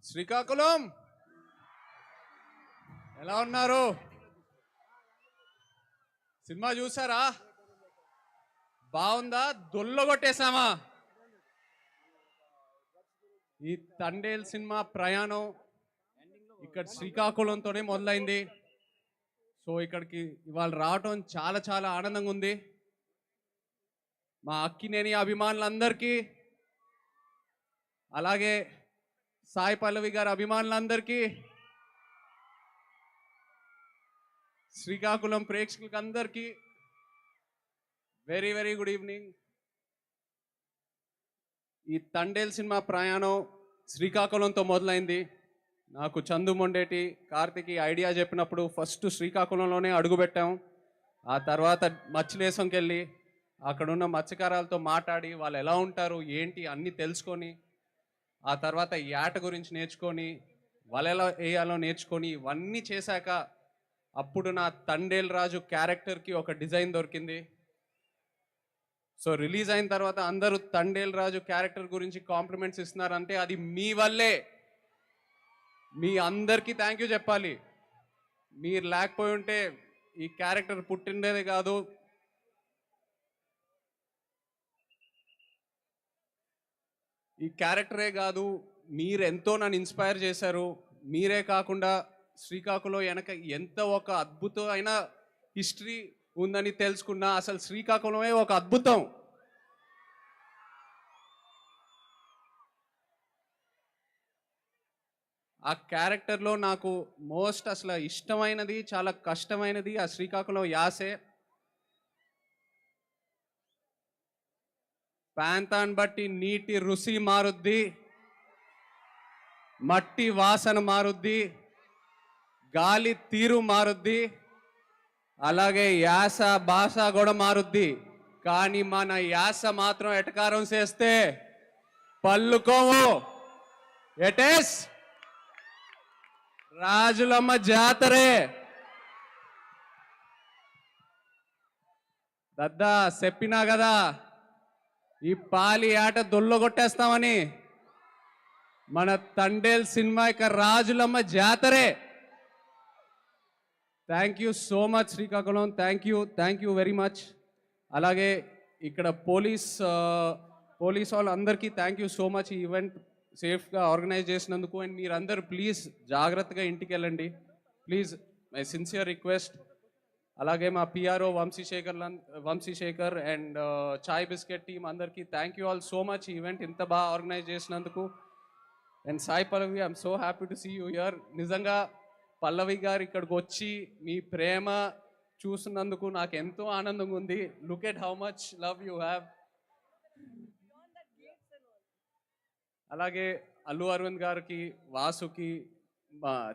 శ్రీకాకుళం ఎలా ఉన్నారు? సినిమా చూసారా? బాగుందా? దొల్లగొట్టేశామా? ఈ తండేల్ సినిమా ప్రయాణం ఇక్కడ శ్రీకాకుళంతోనే మొదలైంది. సో ఇక్కడికి ఇవాళ రావటం చాలా చాలా ఆనందంగా ఉంది. మా అక్కినేని అభిమానులందరికీ, అలాగే సాయి పల్లవి గారి అభిమానులందరికీ, శ్రీకాకుళం ప్రేక్షకులకి అందరికీ వెరీ వెరీ గుడ్ ఈవినింగ్. ఈ తండేల్ సినిమా ప్రయాణం శ్రీకాకుళంతో మొదలైంది. నాకు చందు మొండేటి, కార్తికి ఐడియా చెప్పినప్పుడు ఫస్ట్ శ్రీకాకుళంలోనే అడుగుపెట్టాం. ఆ తర్వాత మత్స్యలేశంకి వెళ్ళి అక్కడున్న మత్స్యకారాలతో మాట్లాడి వాళ్ళు ఎలా ఉంటారు ఏంటి అన్నీ తెలుసుకొని, ఆ తర్వాత యాట గురించి నేర్చుకొని, వాళ్ళు ఎలా వేయాలో నేర్చుకొని, ఇవన్నీ చేశాక అప్పుడు నా తండేల్ రాజు క్యారెక్టర్కి ఒక డిజైన్ దొరికింది. సో రిలీజ్ అయిన తర్వాత అందరూ తండేల్ రాజు క్యారెక్టర్ గురించి కాంప్లిమెంట్స్ ఇస్తున్నారంటే అది మీ వల్లే. మీ అందరికీ థ్యాంక్ యూ చెప్పాలి. మీరు లేకపోయి ఉంటే ఈ క్యారెక్టర్ పుట్టిండేదే కాదు. ఈ క్యారెక్టరే కాదు, మీరు ఎంతో నన్ను ఇన్స్పైర్ చేశారు. మీరే కాకుండా శ్రీకాకుళం వెనక ఎంత ఒక అద్భుతమైన హిస్టరీ ఉందని తెలుసుకున్నా. అసలు శ్రీకాకుళమే ఒక అద్భుతం. ఆ క్యారెక్టర్లో నాకు మోస్ట్ అసలు ఇష్టమైనది, చాలా కష్టమైనది ఆ శ్రీకాకుళం యాసే. ప్రాంతాన్ని బట్టి నీటి రుచి మారుద్ది, మట్టి వాసన మారుద్ది, గాలి తీరు మారుద్ది, అలాగే యాస భాష కూడా మారుద్ది. కానీ మన యాస మాత్రం ఎటకారం చేస్తే పల్లుకోవు. ఎటేస్ రాజులమ్మ జాతరే. దద్దా చెప్పినా కదా ఈ పాలి ఆట దొల్లగొట్టేస్తామని. మన తండేల్ సినిమా ఇక Rajulamma జాతరే. Thank you so much Srikakulam. Thank you very much. అలాగే ఇక్కడ పోలీస్ వాళ్ళందరికీ థ్యాంక్ యూ సో మచ్. ఈ ఈవెంట్ సేఫ్గా ఆర్గనైజ్ చేసినందుకు. అండ్ మీరందరూ ప్లీజ్ జాగ్రత్తగా ఇంటికి వెళ్ళండి ప్లీజ్, మై సిన్సియర్ రిక్వెస్ట్. అలాగే మా PRO Vamsi Sekhar and chai biscuit team అందరికీ thank you all so much. ఈ ఈవెంట్ ఇంత బాగా ఆర్గనైజ్ చేసినందుకు. And Sai Pallavi, I'm so happy to see you here. నిజంగా పల్లవి గారు ఇక్కడికి వచ్చి మీ ప్రేమ చూస్తున్నందుకు నాకు ఎంతో ఆనందంగా ఉంది. Look at how much love you have. అలాగే అల్లు అరవింద్ గారికి, వాసుకి,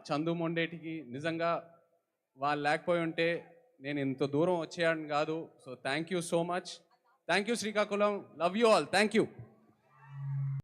చందు మొండేటికి నిజంగా వాళ్ళు లేకపోయి ఉంటే నేను ఇంత దూరం వచ్చేయాలని కాదు. So thank you so much. Thank you Srikakulam. Love you all. Thank you.